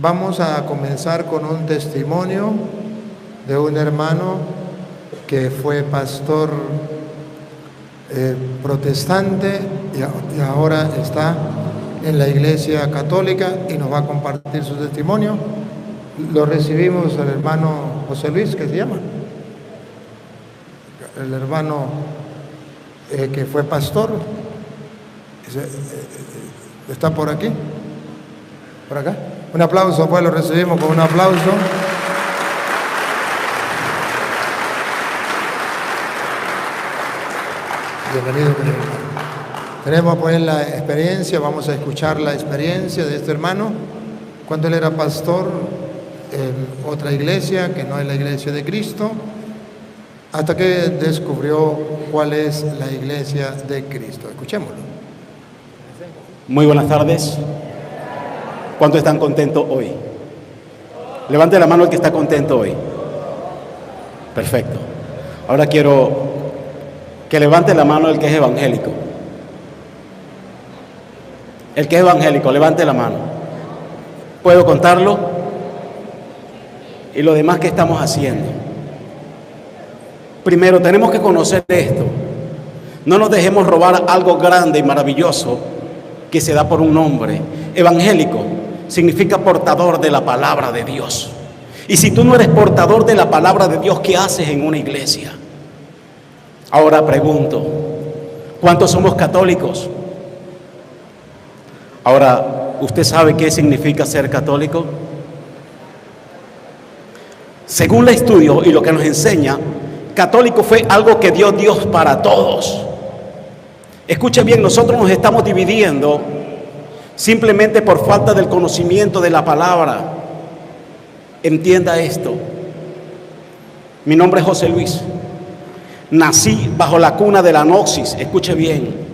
Vamos a comenzar con un testimonio de un hermano que fue pastor protestante y ahora está en la Iglesia Católica y nos va a compartir su testimonio. Lo recibimos al hermano José Luis, ¿qué se llama? El hermano que fue pastor. ¿Está por aquí? ¿Por acá? Un aplauso, pues lo recibimos con un aplauso. Bienvenido, querido hermano. Tenemos pues la experiencia, vamos a escuchar la experiencia de este hermano cuando él era pastor en otra iglesia que no es la Iglesia de Cristo, hasta que descubrió cuál es la Iglesia de Cristo. Escuchémoslo. Muy buenas tardes. ¿Cuántos están contentos hoy? Levante la mano el que está contento hoy. Perfecto. Ahora quiero que levante la mano el que es evangélico. El que es evangélico, levante la mano. ¿Puedo contarlo? Y lo demás que estamos haciendo. Primero, tenemos que conocer esto. No nos dejemos robar algo grande y maravilloso que se da por un nombre. Evangélico significa portador de la palabra de Dios. Y si tú no eres portador de la palabra de Dios, ¿qué haces en una iglesia? Ahora pregunto, ¿cuántos somos católicos? Ahora, ¿usted sabe qué significa ser católico? Según el estudio y lo que nos enseña, católico fue algo que dio Dios para todos. Escuche bien, nosotros nos estamos dividiendo simplemente por falta del conocimiento de la palabra. Entienda esto. Mi nombre es José Luis. Nací bajo la cuna de la Gnosis. Escuche bien.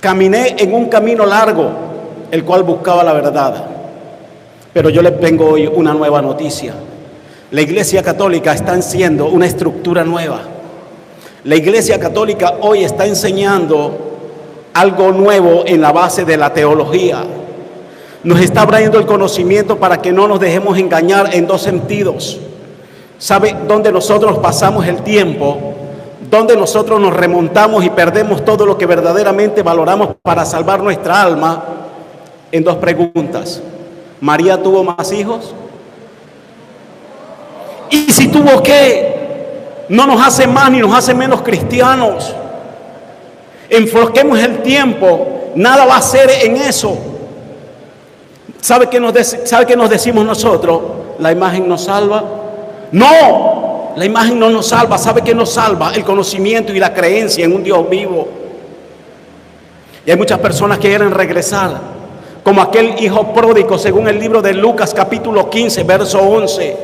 Caminé en un camino largo, el cual buscaba la verdad. Pero yo les tengo hoy una nueva noticia. La Iglesia Católica está haciendo una estructura nueva. La Iglesia Católica hoy está enseñando algo nuevo en la base de la teología. Nos está abriendo el conocimiento para que no nos dejemos engañar en dos sentidos. ¿Sabe dónde nosotros pasamos el tiempo? Dónde nosotros nos remontamos y perdemos todo lo que verdaderamente valoramos para salvar nuestra alma. En dos preguntas. ¿María tuvo más hijos? ¿Y si tuvo qué? No nos hace más ni nos hace menos cristianos. Enfoquemos el tiempo, nada va a ser en eso. ¿Sabe qué nos decimos nosotros? ¿La imagen nos salva? No, la imagen no nos salva. ¿Sabe qué nos salva? El conocimiento y la creencia en un Dios vivo. Y hay muchas personas que quieren regresar, como aquel hijo pródigo, según el libro de Lucas capítulo 15, verso 11,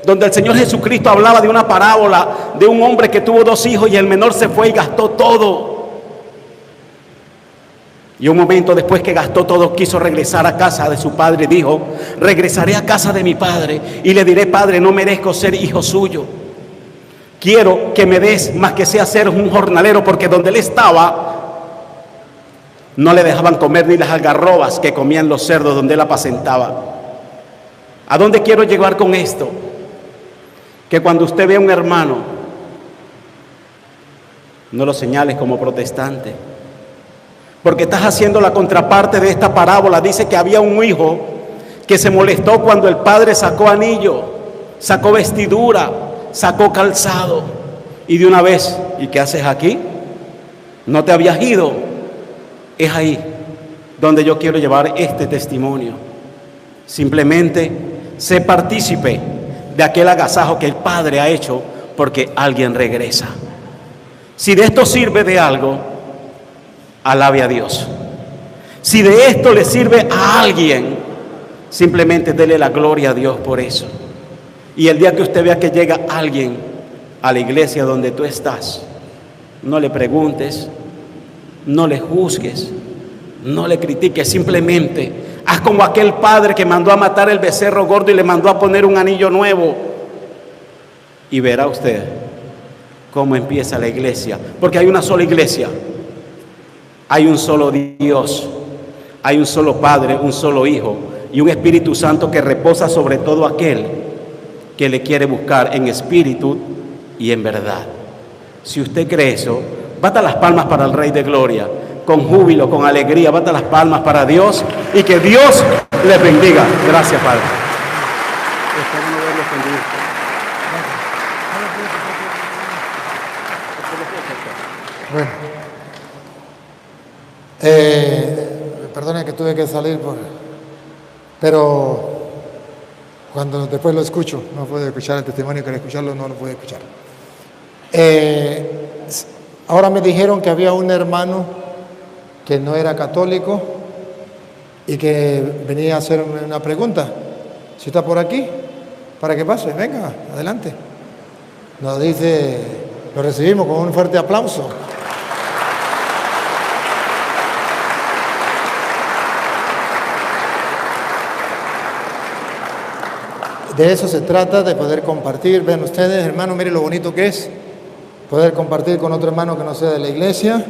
donde el Señor Jesucristo hablaba de una parábola de un hombre que tuvo dos hijos y el menor se fue y gastó todo. Y un momento después que gastó todo, quiso regresar a casa de su padre. Dijo: regresaré a casa de mi padre y le diré: Padre, no merezco ser hijo suyo. Quiero que me des más que sea ser un jornalero, porque donde él estaba no le dejaban comer ni las algarrobas que comían los cerdos donde él apacentaba. ¿A dónde quiero llegar con esto? Que cuando usted ve a un hermano, no lo señales como protestante, porque estás haciendo la contraparte de esta parábola. Dice que había un hijo que se molestó cuando el padre sacó anillo, sacó vestidura, sacó calzado, y de una vez: ¿y qué haces aquí? ¿No te habías ido? Es ahí donde yo quiero llevar este testimonio. Simplemente sé partícipe de aquel agasajo que el Padre ha hecho, porque alguien regresa. Si de esto sirve de algo, alabe a Dios. Si de esto le sirve a alguien, simplemente dele la gloria a Dios por eso. Y el día que usted vea que llega alguien a la iglesia donde tú estás, no le preguntes, no le juzgues, no le critiques, simplemente haz como aquel padre que mandó a matar el becerro gordo y le mandó a poner un anillo nuevo. Y verá usted cómo empieza la iglesia, porque hay una sola iglesia. Hay un solo Dios, hay un solo Padre, un solo Hijo y un Espíritu Santo que reposa sobre todo aquel que le quiere buscar en espíritu y en verdad. Si usted cree eso, bata las palmas para el Rey de Gloria, con júbilo, con alegría, bata las palmas para Dios y que Dios le bendiga. Gracias, Padre. Bueno, perdone que tuve que salir, pero cuando después lo escucho, no puedo escuchar el testimonio, quería escucharlo, no lo pude escuchar. Ahora me dijeron que había un hermano que no era católico y que venía a hacerme una pregunta. Si está por aquí, para que pase, venga, adelante. Nos dice, lo recibimos con un fuerte aplauso. De eso se trata, de poder compartir. Ven ustedes, hermano, miren lo bonito que es poder compartir con otro hermano que no sea de la iglesia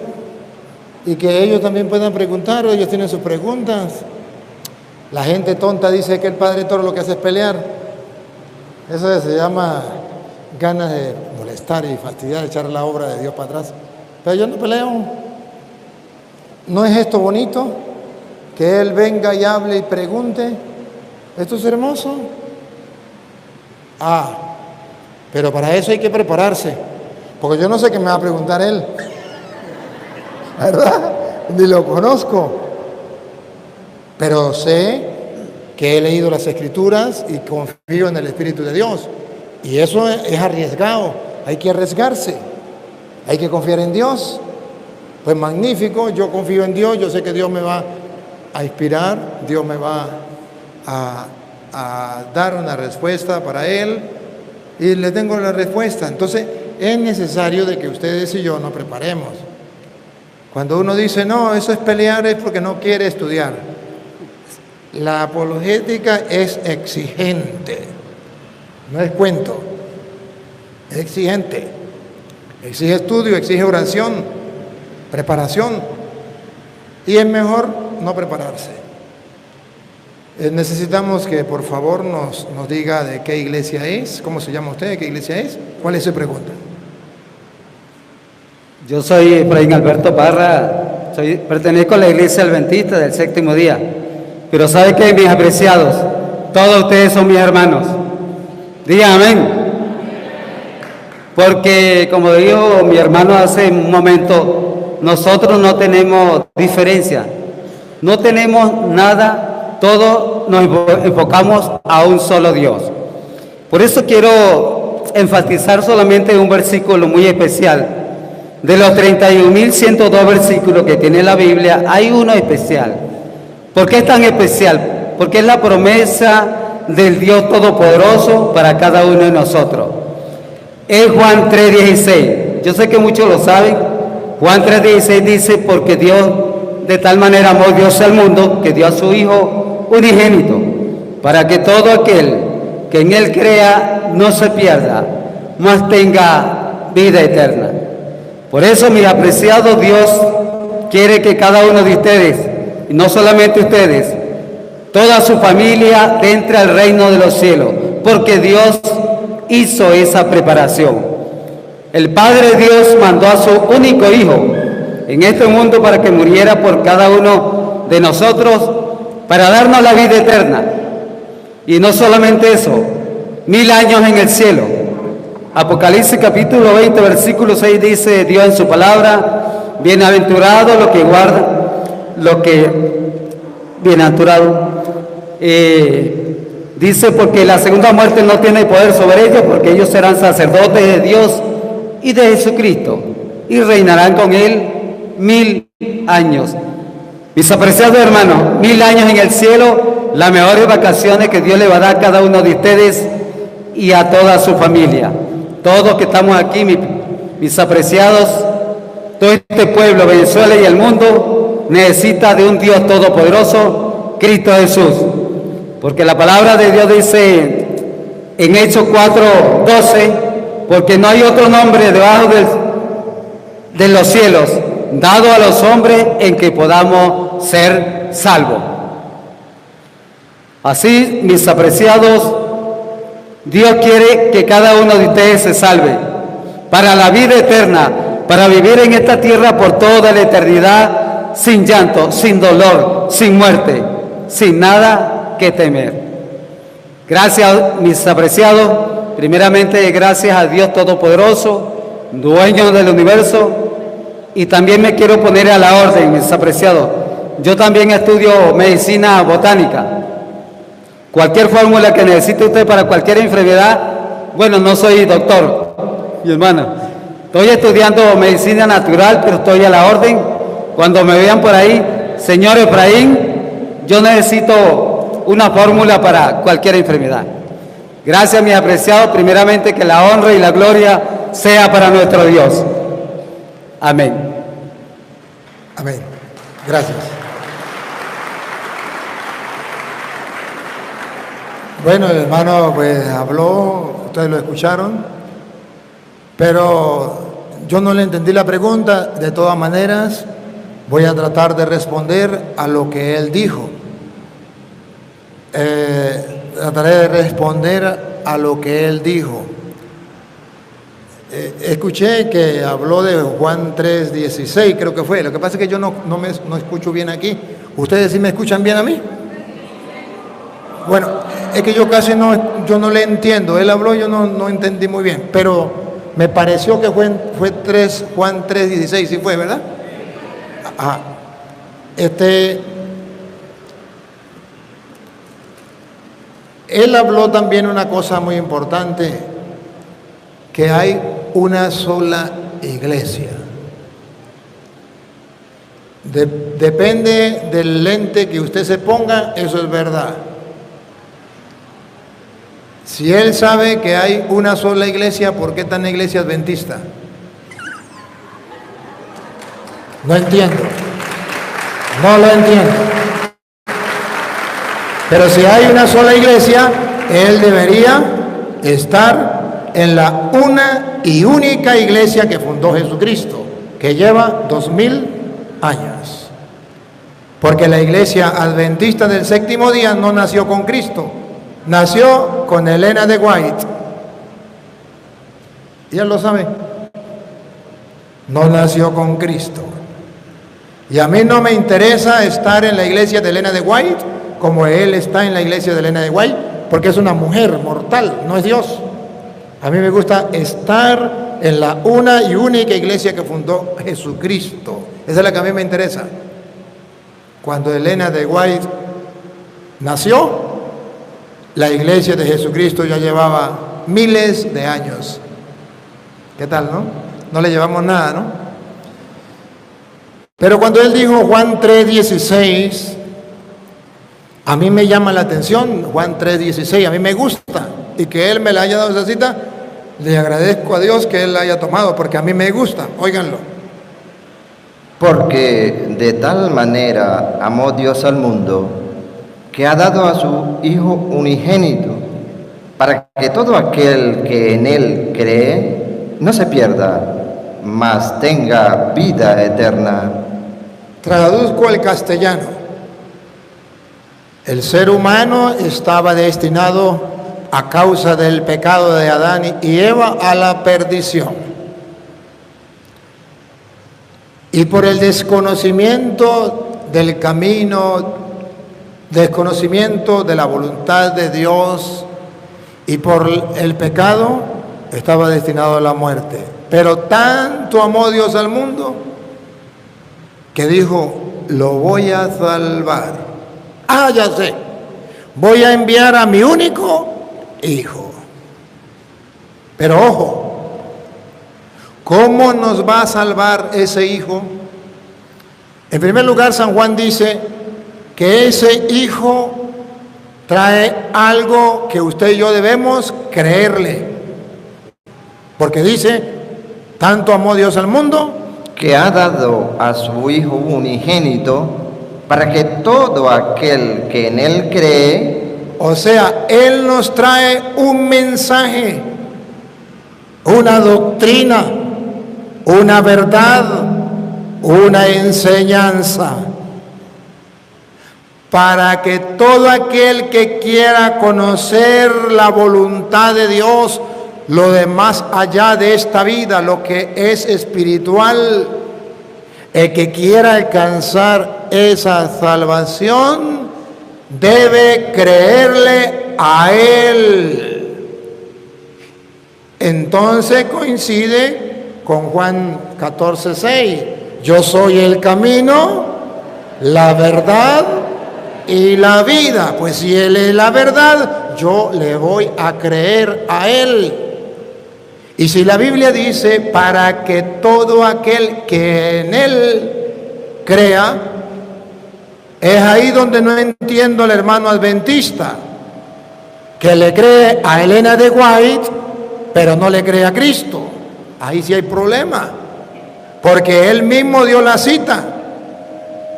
y que ellos también puedan preguntar, ellos tienen sus preguntas. La gente tonta dice que el Padre todo lo que hace es pelear. Eso se llama ganas de molestar y fastidiar, echar la obra de Dios para atrás. Pero yo no peleo. ¿No es esto bonito? Que Él venga y hable y pregunte. Esto es hermoso. Pero para eso hay que prepararse, porque yo no sé qué me va a preguntar él, ¿verdad? Ni lo conozco, pero sé que he leído las Escrituras y confío en el Espíritu de Dios, y eso es arriesgado, hay que arriesgarse, hay que confiar en Dios. Pues magnífico, yo confío en Dios, yo sé que Dios me va a inspirar, Dios me va a dar una respuesta para él y le tengo la respuesta. Entonces es necesario de que ustedes y yo nos preparemos. Cuando uno dice no, eso es pelear, es porque no quiere estudiar. La apologética es exigente, no es cuento, es exigente, exige estudio, exige oración, preparación, y es mejor no prepararse. Necesitamos que por favor nos diga de qué iglesia es, cómo se llama usted, de qué iglesia es, cuál es su pregunta. Yo soy Efraín Alberto Parra, pertenezco a la iglesia adventista del séptimo día, pero ¿sabe qué, mis apreciados? Todos ustedes son mis hermanos. Digan amén. Porque como dijo mi hermano hace un momento, nosotros no tenemos diferencia, no tenemos nada. Todos nos enfocamos a un solo Dios. Por eso quiero enfatizar solamente un versículo muy especial. De los 31.102 versículos que tiene la Biblia, hay uno especial. ¿Por qué es tan especial? Porque es la promesa del Dios Todopoderoso para cada uno de nosotros. Es Juan 3:16. Yo sé que muchos lo saben. Juan 3:16 dice, porque Dios de tal manera amó Dios al mundo, que dio a su Hijo unigénito, para que todo aquel que en Él crea no se pierda, mas tenga vida eterna. Por eso, mis apreciados, Dios quiere que cada uno de ustedes, y no solamente ustedes, toda su familia entre al reino de los cielos, porque Dios hizo esa preparación. El Padre Dios mandó a su único Hijo en este mundo para que muriera por cada uno de nosotros, para darnos la vida eterna. Y no solamente eso, 1000 años en el cielo. Apocalipsis capítulo 20, versículo 6 dice Dios en su palabra, bienaventurado lo que guarda, bienaventurado, dice porque la segunda muerte no tiene poder sobre ellos, porque ellos serán sacerdotes de Dios y de Jesucristo, y reinarán con Él 1000 años. Mis apreciados hermanos, 1000 años en el cielo, las mejores vacaciones que Dios le va a dar a cada uno de ustedes y a toda su familia. Todos que estamos aquí, mis apreciados, todo este pueblo, Venezuela y el mundo, necesita de un Dios todopoderoso, Cristo Jesús. Porque la palabra de Dios dice en Hechos 4:12, porque no hay otro nombre debajo de los cielos dado a los hombres en que podamos ser salvos. Así, mis apreciados, Dios quiere que cada uno de ustedes se salve para la vida eterna, para vivir en esta tierra por toda la eternidad, sin llanto, sin dolor, sin muerte, sin nada que temer. Gracias, mis apreciados. Primeramente, gracias a Dios Todopoderoso, dueño del universo, y también me quiero poner a la orden, mis apreciados. Yo también estudio medicina botánica. Cualquier fórmula que necesite usted para cualquier enfermedad, bueno, no soy doctor, mi hermana. Estoy estudiando medicina natural, pero estoy a la orden. Cuando me vean por ahí, señor Efraín, yo necesito una fórmula para cualquier enfermedad. Gracias, mis apreciados. Primeramente, que la honra y la gloria sea para nuestro Dios. Amén. Amén. Gracias. Bueno, el hermano pues habló, ustedes lo escucharon, pero yo no le entendí la pregunta. De todas maneras, voy a tratar de responder a lo que él dijo. Trataré de responder a lo que él dijo. Escuché que habló de Juan 3:16, creo que fue. Lo que pasa es que yo no escucho bien aquí. ¿Ustedes sí me escuchan bien a mí? Bueno, es que yo casi no le entiendo. Él habló, yo no entendí muy bien, pero me pareció que fue Juan 3:16, sí fue, ¿verdad? Ajá. Él habló también una cosa muy importante, que hay una sola iglesia. Depende del lente que usted se ponga, eso es verdad. Si él sabe que hay una sola iglesia, ¿por qué tan iglesia adventista? No entiendo. No lo entiendo. Pero si hay una sola iglesia, él debería estar en la una y única iglesia que fundó Jesucristo, que lleva 2000 años. Porque la iglesia adventista del séptimo día no nació con Cristo, nació con Elena de White. ¿Y él lo sabe? No nació con Cristo. Y a mí no me interesa estar en la iglesia de Elena de White como él está en la iglesia de Elena de White, porque es una mujer mortal, no es Dios. A mí me gusta estar en la una y única iglesia que fundó Jesucristo. Esa es la que a mí me interesa. Cuando Elena de White nació, la iglesia de Jesucristo ya llevaba miles de años. ¿Qué tal, no? No le llevamos nada, ¿no? Pero cuando él dijo Juan 3:16, a mí me llama la atención. Juan 3:16, a mí me gusta, y que él me la haya dado esa cita, le agradezco a Dios que él la haya tomado, porque a mí me gusta. Óiganlo. Porque de tal manera amó Dios al mundo, que ha dado a su Hijo unigénito, para que todo aquel que en él cree no se pierda, mas tenga vida eterna. Traduzco al castellano. El ser humano estaba destinado, a causa del pecado de Adán y Eva, a la perdición. Y por el desconocimiento del camino, desconocimiento de la voluntad de Dios, y por el pecado, estaba destinado a la muerte. Pero tanto amó Dios al mundo, que dijo, lo voy a salvar. Ah, ya sé, voy a enviar a mi único Hijo. Pero ojo, ¿cómo nos va a salvar ese Hijo? En primer lugar, San Juan dice que ese Hijo trae algo que usted y yo debemos creerle. Porque dice, tanto amó Dios al mundo, que ha dado a su Hijo unigénito, para que todo aquel que en él cree, o sea, él nos trae un mensaje, una doctrina, una verdad, una enseñanza. para que todo aquel que quiera conocer la voluntad de Dios, lo de más allá de esta vida, lo que es espiritual, el que quiera alcanzar esa salvación, debe creerle a Él. Entonces coincide con Juan 14:6. Yo soy el camino, la verdad y la vida. Pues si Él es la verdad, yo le voy a creer a Él. Y si la Biblia dice, para que todo aquel que en Él crea, es ahí donde no entiendo al hermano adventista, que le cree a Elena de White, pero no le cree a Cristo. Ahí sí hay problema, porque Él mismo dio la cita.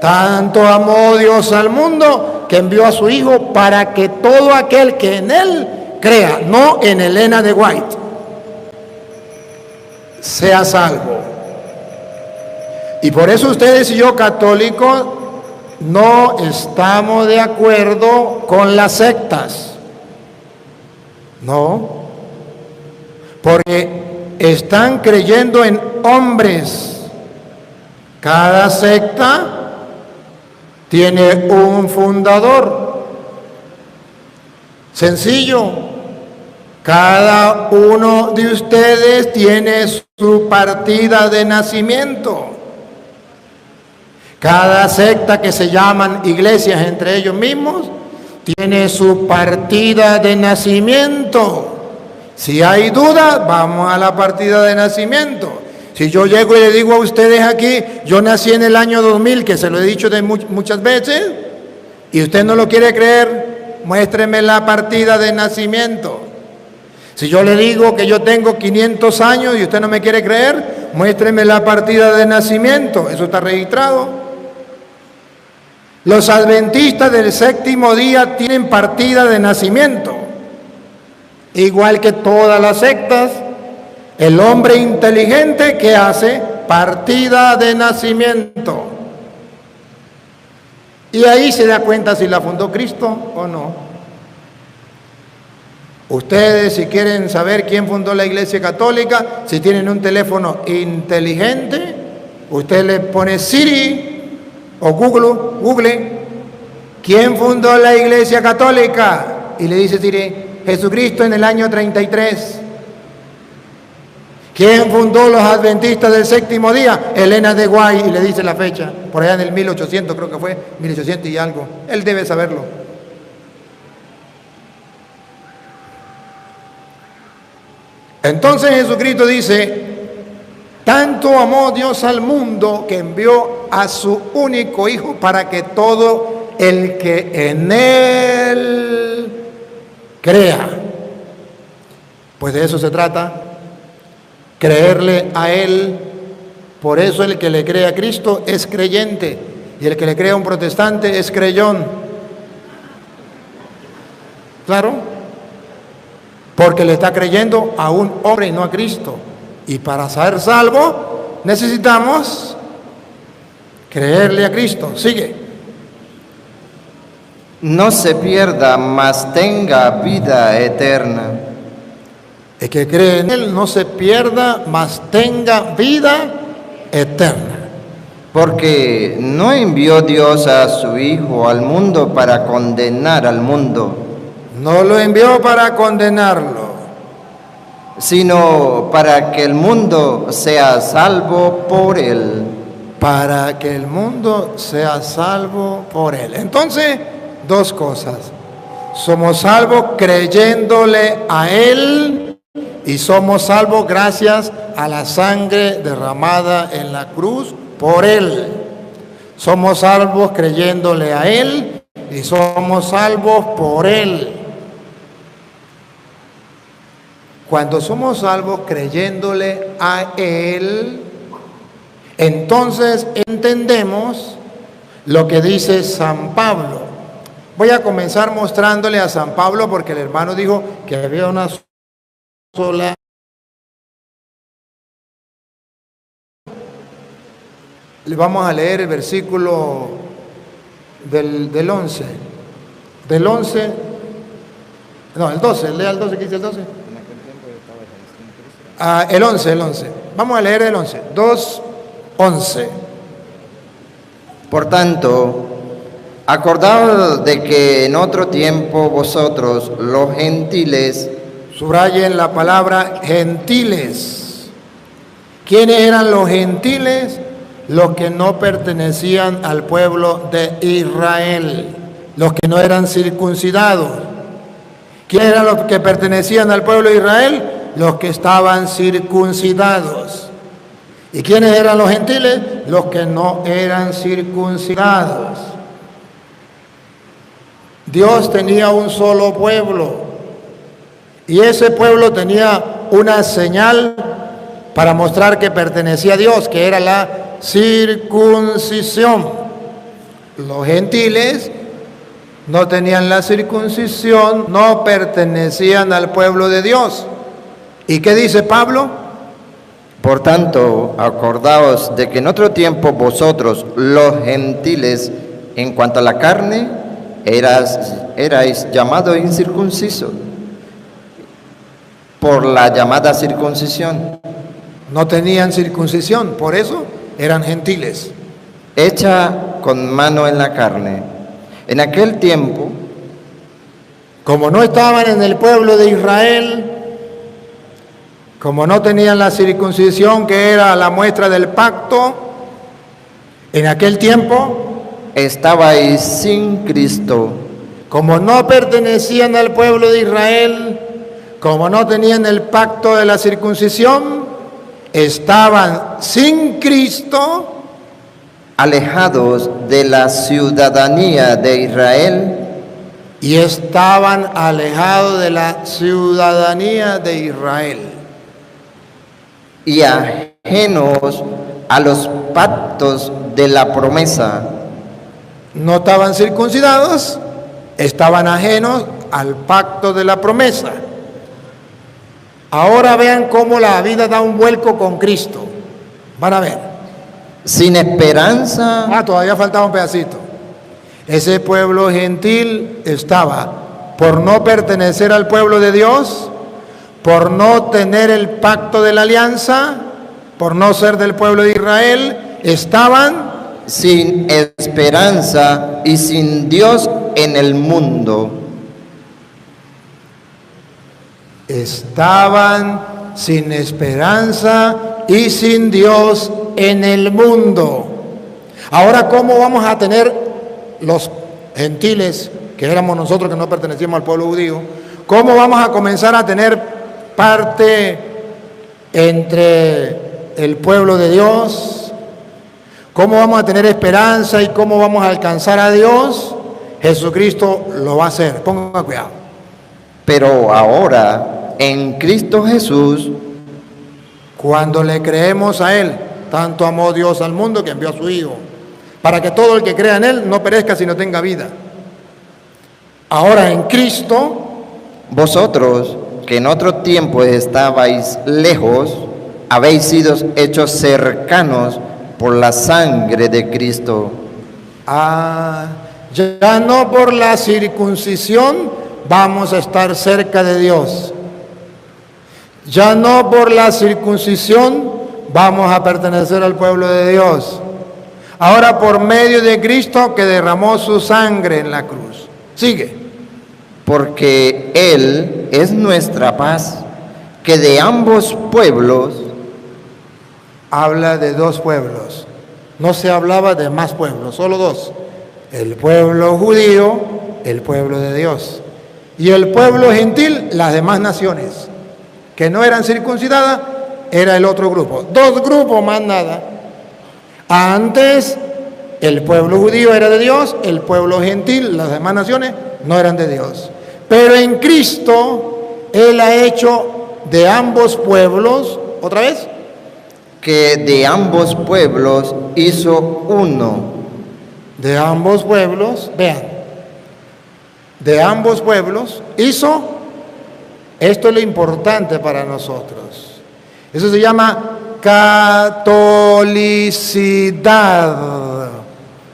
Tanto amó Dios al mundo, que envió a su Hijo para que todo aquel que en Él crea, no en Elena de White, sea salvo. Y por eso ustedes y yo, católicos, no estamos de acuerdo con las sectas. No, porque están creyendo en hombres. Cada secta tiene un fundador. Sencillo. Cada uno de ustedes tiene su partida de nacimiento. Cada secta que se llaman iglesias entre ellos mismos tiene su partida de nacimiento. Si hay duda, vamos a la partida de nacimiento. Si yo llego y le digo a ustedes aquí, yo nací en el año 2000, que se lo he dicho muchas veces, y usted no lo quiere creer, muéstreme la partida de nacimiento. Si yo le digo que yo tengo 500 años y usted no me quiere creer, muéstreme la partida de nacimiento. Eso está registrado. Los adventistas del séptimo día tienen partida de nacimiento. Igual que todas las sectas, el hombre inteligente, ¿qué hace? Partida de nacimiento. Y ahí se da cuenta si la fundó Cristo o no. Ustedes, si quieren saber quién fundó la Iglesia Católica, si tienen un teléfono inteligente, usted le pone Siri o Google, ¿quién fundó la Iglesia Católica? Y le dice Siri, Jesucristo en el año 33. ¿Quién fundó los adventistas del séptimo día? Elena de White, y le dice la fecha, por allá en el 1800, creo que fue, 1800 y algo. Él debe saberlo. Entonces Jesucristo dice, tanto amó Dios al mundo que envió a su único Hijo para que todo el que en Él crea. Pues de eso se trata, creerle a Él. Por eso el que le cree a Cristo es creyente y el que le cree a un protestante es creyón. ¿Claro? Porque le está creyendo a un hombre y no a Cristo. Y para ser salvo necesitamos creerle a Cristo. Sigue. No se pierda, mas tenga vida eterna. El que cree en Él no se pierda, mas tenga vida eterna. Porque no envió Dios a su Hijo al mundo para condenar al mundo, No lo envió para condenarlo, sino para que el mundo sea salvo por Él. para que el mundo sea salvo por Él. Entonces, dos cosas. Somos salvos creyéndole a Él y somos salvos gracias a la sangre derramada en la cruz por Él. Somos salvos creyéndole a Él y somos salvos por Él. Cuando somos salvos creyéndole a Él, entonces entendemos lo que dice San Pablo. Voy a comenzar mostrándole a San Pablo porque el hermano dijo que había una sola. Le vamos a leer el versículo del 11. Del 11, no, el 12, lea el 12, ¿qué dice el 12? El 11. Vamos a leer el 11. 2:11. Por tanto, acordaos de que en otro tiempo vosotros, los gentiles, Subrayen la palabra gentiles. ¿Quiénes eran los gentiles? Los que no pertenecían al pueblo de Israel, los que no eran circuncidados. ¿Quiénes eran los que pertenecían al pueblo de Israel? Los que estaban circuncidados. ¿Y quiénes eran los gentiles? Los que no eran circuncidados. Dios tenía un solo pueblo. Y ese pueblo tenía una señal para mostrar que pertenecía a Dios, que era la circuncisión. Los gentiles no tenían la circuncisión, no pertenecían al pueblo de Dios. ¿Y qué dice Pablo? por tanto, acordaos de que en otro tiempo vosotros, los gentiles, en cuanto a la carne, erais llamados incircuncisos por la llamada circuncisión, No tenían circuncisión, por eso eran gentiles. hecha con mano en la carne. En aquel tiempo, Como no estaban en el pueblo de Israel, como no tenían la circuncisión que era la muestra del pacto, en aquel tiempo, estabais sin Cristo, como no pertenecían al pueblo de Israel, como no tenían el pacto de la circuncisión, estaban sin Cristo, alejados de la ciudadanía de Israel y estaban alejados de la ciudadanía de Israel. y ajenos a los pactos de la promesa, No estaban circuncidados, estaban ajenos al pacto de la promesa. Ahora vean cómo la vida da un vuelco con Cristo. Van a ver. sin esperanza Todavía faltaba un pedacito. Ese pueblo gentil estaba, por no pertenecer al pueblo de Dios, por no tener el pacto de la alianza, por no ser del pueblo de Israel, estaban sin esperanza y sin Dios en el mundo. Estaban sin esperanza y sin Dios en el mundo. Ahora, ¿cómo vamos a tener los gentiles, que éramos nosotros que no pertenecíamos al pueblo judío, cómo vamos a comenzar a tener parte entre el pueblo de Dios? ¿Cómo vamos a tener esperanza y cómo vamos a alcanzar a Dios? Jesucristo lo va a hacer, pongan cuidado. Pero ahora, en Cristo Jesús, Cuando le creemos a Él, tanto amó Dios al mundo que envió a su Hijo, para que todo el que crea en Él no perezca sino tenga vida. Ahora en Cristo, vosotros, que en otro tiempo estabais lejos, habéis sido hechos cercanos por la sangre de Cristo. ya no por la circuncisión vamos a estar cerca de Dios. Ya no por la circuncisión vamos a pertenecer al pueblo de Dios. Ahora por medio de Cristo que derramó su sangre en la cruz. Sigue. Porque Él es nuestra paz, que de ambos pueblos, Habla de dos pueblos. No se hablaba de más pueblos, solo dos. El pueblo judío, el pueblo de Dios. Y el pueblo gentil, las demás naciones, que no eran circuncidadas, era el otro grupo. Dos grupos más nada. Antes, el pueblo judío era de Dios, el pueblo gentil, las demás naciones, no eran de Dios. Pero en Cristo, Él ha hecho de ambos pueblos, otra vez, que de ambos pueblos hizo uno. de ambos pueblos, vean, de ambos pueblos hizo, esto es lo importante para nosotros, eso se llama catolicidad.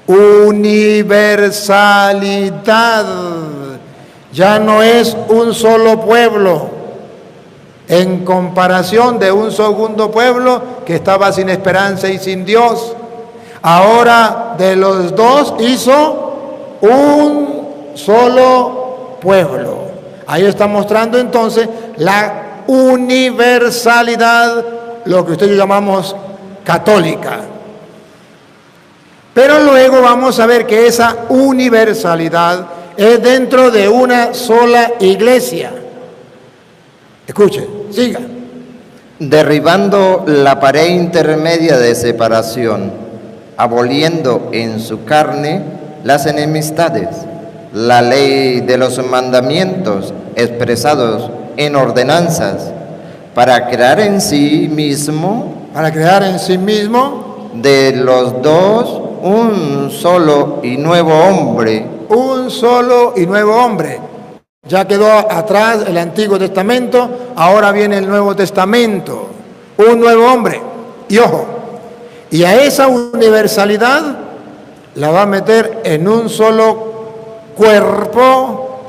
universalidad. Ya no es un solo pueblo, en comparación de un segundo pueblo que estaba sin esperanza y sin Dios. Ahora de los dos hizo un solo pueblo. Ahí está mostrando entonces la universalidad, lo que ustedes llamamos católica. Pero luego vamos a ver que esa universalidad es dentro de una sola iglesia. Escuche, siga. Derribando la pared intermedia de separación, aboliendo en su carne las enemistades, la ley de los mandamientos expresados en ordenanzas, para crear en sí mismo de los dos un solo y nuevo hombre. Un solo y nuevo hombre. Ya quedó atrás el Antiguo Testamento, ahora viene el Nuevo Testamento. Un nuevo hombre. Y ojo, y a esa universalidad la va a meter en un solo cuerpo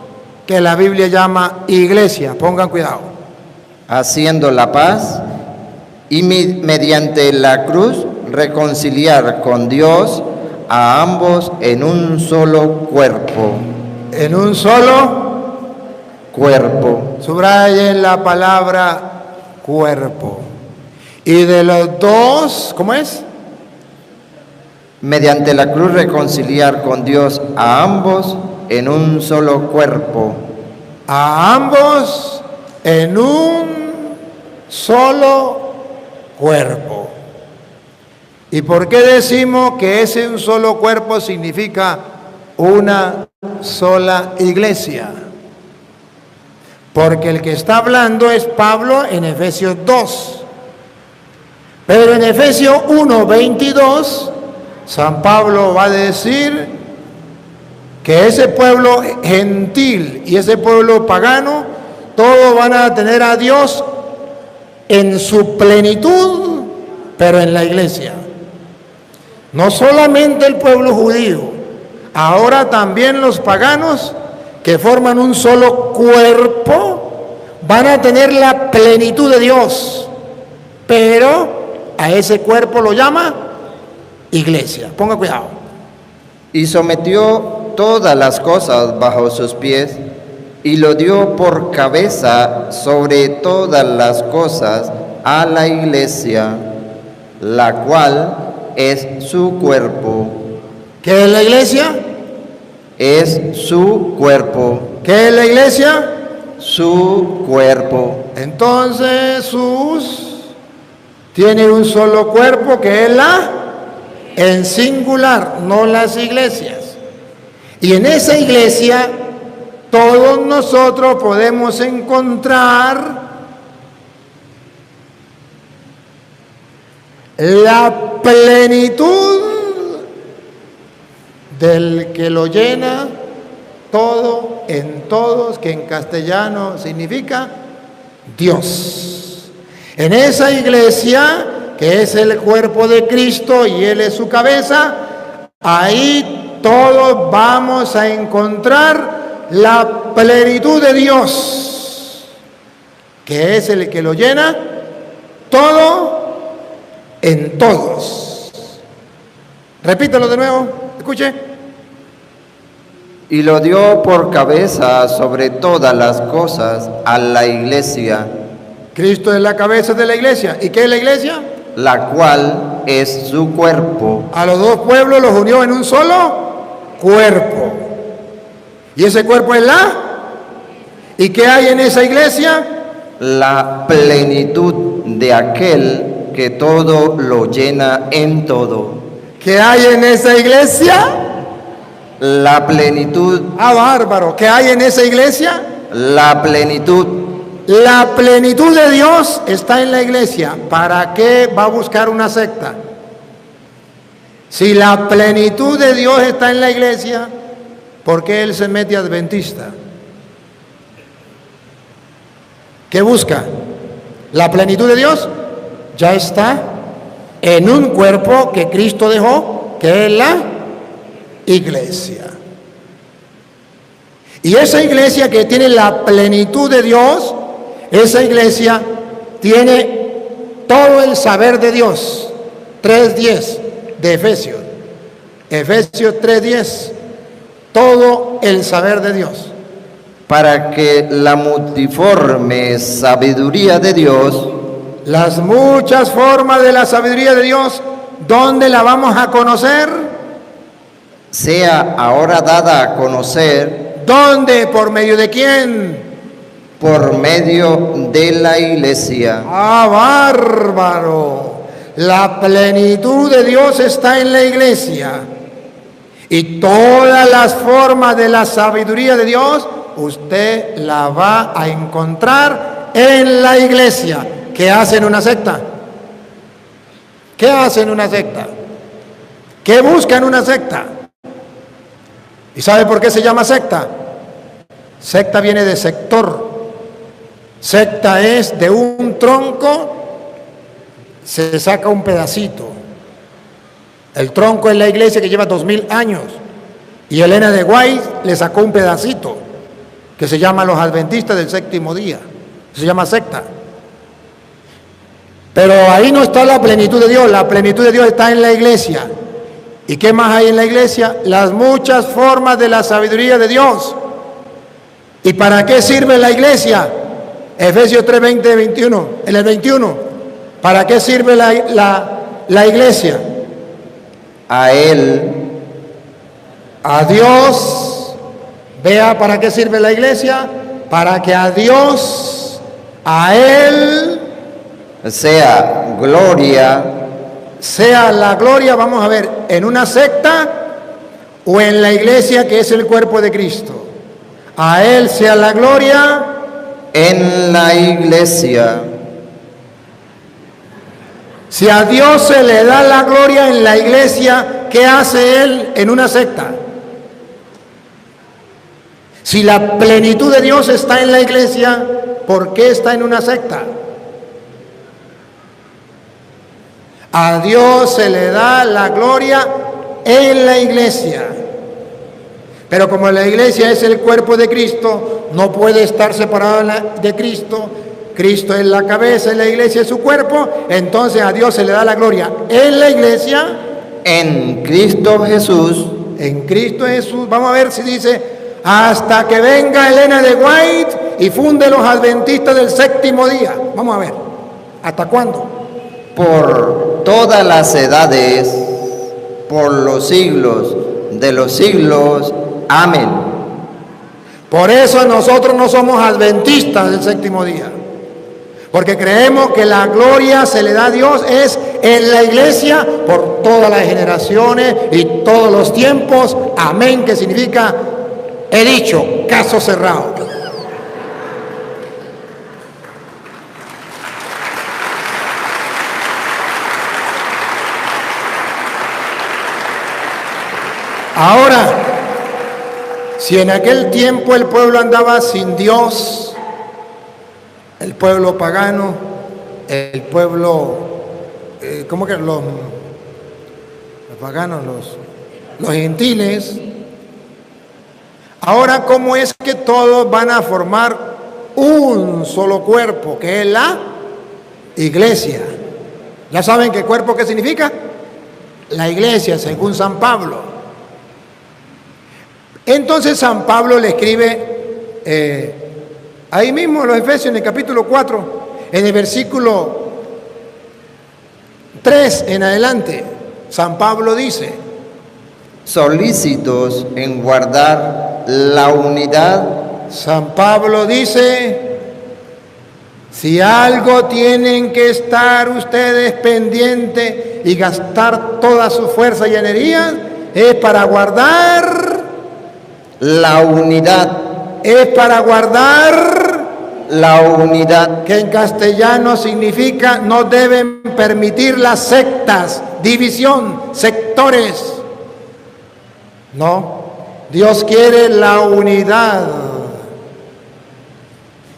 que la Biblia llama iglesia. Pongan cuidado. Haciendo la paz y mediante la cruz reconciliar con Dios a ambos en un solo cuerpo. En un solo cuerpo. Subrayen la palabra cuerpo. Y de los dos, ¿cómo es? Mediante la cruz reconciliar con Dios a ambos en un solo cuerpo. A ambos en un solo cuerpo. ¿Y por qué decimos que ese un solo cuerpo significa una sola iglesia? Porque el que está hablando es Pablo en Efesios 2. Pero en Efesios 1:22, San Pablo va a decir que ese pueblo gentil y ese pueblo pagano, todos van a tener a Dios en su plenitud, pero en la iglesia. No solamente el pueblo judío, ahora también los paganos que forman un solo cuerpo van a tener la plenitud de Dios, pero a ese cuerpo lo llama iglesia. Ponga cuidado. Y sometió todas las cosas bajo sus pies y lo dio por cabeza sobre todas las cosas a la iglesia, la cual es su cuerpo. ¿Qué es la iglesia? Es su cuerpo. ¿Qué es la iglesia? Su cuerpo. Entonces Jesús tiene un solo cuerpo que es en singular, no las iglesias. Y en esa iglesia todos nosotros podemos encontrar la plenitud del que lo llena todo en todos, que en castellano significa Dios. En esa iglesia, que es el cuerpo de Cristo y Él es su cabeza, ahí todos vamos a encontrar la plenitud de Dios, que es el que lo llena todo en todos. Repítelo de nuevo, escuche. Y lo dio por cabeza sobre todas las cosas a la iglesia. Cristo es la cabeza de la iglesia. ¿Y qué es la iglesia? La cual es su cuerpo. A los dos pueblos los unió en un solo cuerpo. ¿Y ese cuerpo es ¿Y qué hay en esa iglesia? La plenitud de aquel que todo lo llena en todo. ¿Qué hay en esa iglesia? La plenitud. Bárbaro. ¿Qué hay en esa iglesia? La plenitud. La plenitud de Dios está en la iglesia. ¿Para qué va a buscar una secta? Si la plenitud de Dios está en la iglesia, ¿por qué él se mete adventista? ¿Qué busca? La plenitud de Dios ya está en un cuerpo que Cristo dejó, que es la iglesia. Y esa iglesia que tiene la plenitud de Dios, esa iglesia tiene todo el saber de Dios. 3:10 de Efesios. Efesios 3:10. Todo el saber de Dios. Para que la multiforme sabiduría de Dios, Las muchas formas de la sabiduría de Dios, ¿dónde la vamos a conocer? sea ahora dada a conocer ¿Dónde? ¿Por medio de quién? por medio de la iglesia. ¡Ah, bárbaro! La plenitud de Dios está en la iglesia. Y todas las formas de la sabiduría de Dios, usted la va a encontrar en la iglesia. ¿Qué hace en una secta? ¿Qué hace en una secta? ¿Qué busca en una secta? ¿Y sabe por qué se llama secta? Secta viene de sector. Secta es de un tronco, se saca un pedacito. El tronco es la iglesia que lleva 2000 años. Y Elena de White le sacó un pedacito, que se llama los adventistas del séptimo día. Se llama secta. Pero ahí no está la plenitud de Dios. La plenitud de Dios está en la iglesia. ¿Y qué más hay en la iglesia? Las muchas formas de la sabiduría de Dios. ¿Y para qué sirve la iglesia? Efesios 3, 20, 21. En el 21. ¿Para qué sirve la iglesia? A él, A Dios. Vea para qué sirve la iglesia. Para que a Dios, a Él, sea gloria sea la gloria, vamos a ver, en una secta o en la iglesia que es el cuerpo de Cristo. A Él sea la gloria. en la iglesia. Si a Dios se le da la gloria en la iglesia, ¿qué hace Él en una secta? Si la plenitud de Dios está en la iglesia, ¿por qué está en una secta? A Dios se le da la gloria en la iglesia. Pero como la iglesia es el cuerpo de Cristo, no puede estar separada de Cristo. Cristo es la cabeza y la iglesia es su cuerpo. Entonces a Dios se le da la gloria en la iglesia. En Cristo Jesús. En Cristo Jesús. Vamos a ver si dice, hasta que venga Elena de White y funde los adventistas del séptimo día. Vamos a ver, ¿hasta cuándo? Por todas las edades, por los siglos de los siglos. Amén. Por eso nosotros no somos adventistas del séptimo día, porque creemos que la gloria se le da a Dios es en la iglesia por todas las generaciones y todos los tiempos. Amén, que significa he dicho, caso cerrado. Ahora, si en aquel tiempo el pueblo andaba sin Dios, el pueblo pagano, el pueblo, ¿cómo que los paganos, los gentiles? Ahora, ¿cómo es que todos van a formar un solo cuerpo, que es la iglesia? ¿Ya saben qué cuerpo qué significa? La iglesia, según San Pablo. Entonces San Pablo le escribe ahí mismo a los Efesios en el capítulo 4, en el versículo 3 en adelante. San Pablo dice: solícitos en guardar la unidad. San Pablo dice, si algo tienen que estar ustedes pendientes y gastar toda su fuerza y energía, es para guardar la unidad. Es para guardar la unidad. Que en castellano significa no deben permitir las sectas, división, sectores. No, Dios quiere la unidad.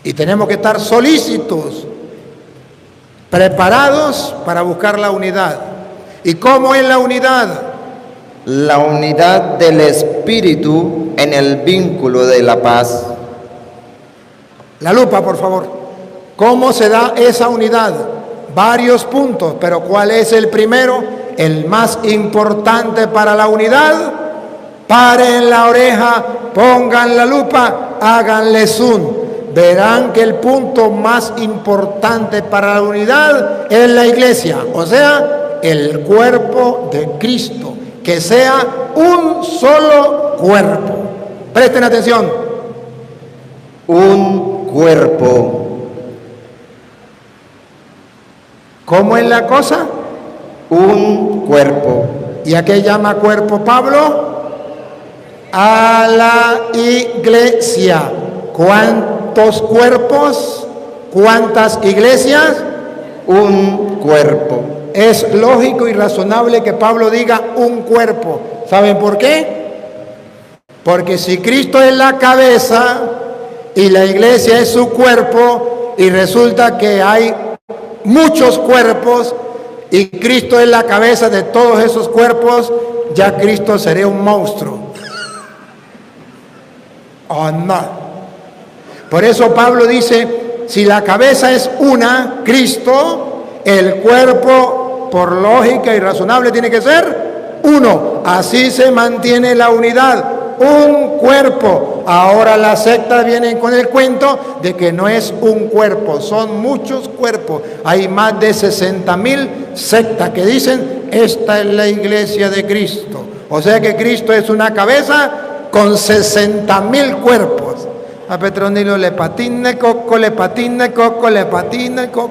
Y tenemos que estar solícitos, preparados para buscar la unidad. ¿Y cómo es la unidad? la unidad del Espíritu en el vínculo de la paz. La lupa, por favor. ¿Cómo se da esa unidad? Varios puntos, pero ¿cuál es el primero? El más importante para la unidad. Paren la oreja, pongan la lupa, háganle zoom. Verán que el punto más importante para la unidad es la iglesia, o sea, el cuerpo de Cristo, que sea un solo cuerpo. Presten atención. Un cuerpo. ¿Cómo es la cosa? Un cuerpo. ¿Y a qué llama cuerpo Pablo? A la iglesia. ¿Cuántos cuerpos? ¿Cuántas iglesias? Un cuerpo. Es lógico y razonable que Pablo diga un cuerpo. ¿Saben por qué? Porque si Cristo es la cabeza y la iglesia es su cuerpo, y resulta que hay muchos cuerpos y Cristo es la cabeza de todos esos cuerpos, ya Cristo sería un monstruo. Oh, no. Por eso Pablo dice, si la cabeza es una, Cristo, el cuerpo, por lógica y razonable, tiene que ser uno. Así se mantiene la unidad, un cuerpo. Ahora las sectas vienen con el cuento de que no es un cuerpo, son muchos cuerpos. Hay más de 60,000 sectas que dicen, esta es la iglesia de Cristo. O sea que Cristo es una cabeza con 60,000 cuerpos. A Petronilo le patina el coco, le patina el coco, le patina el coco.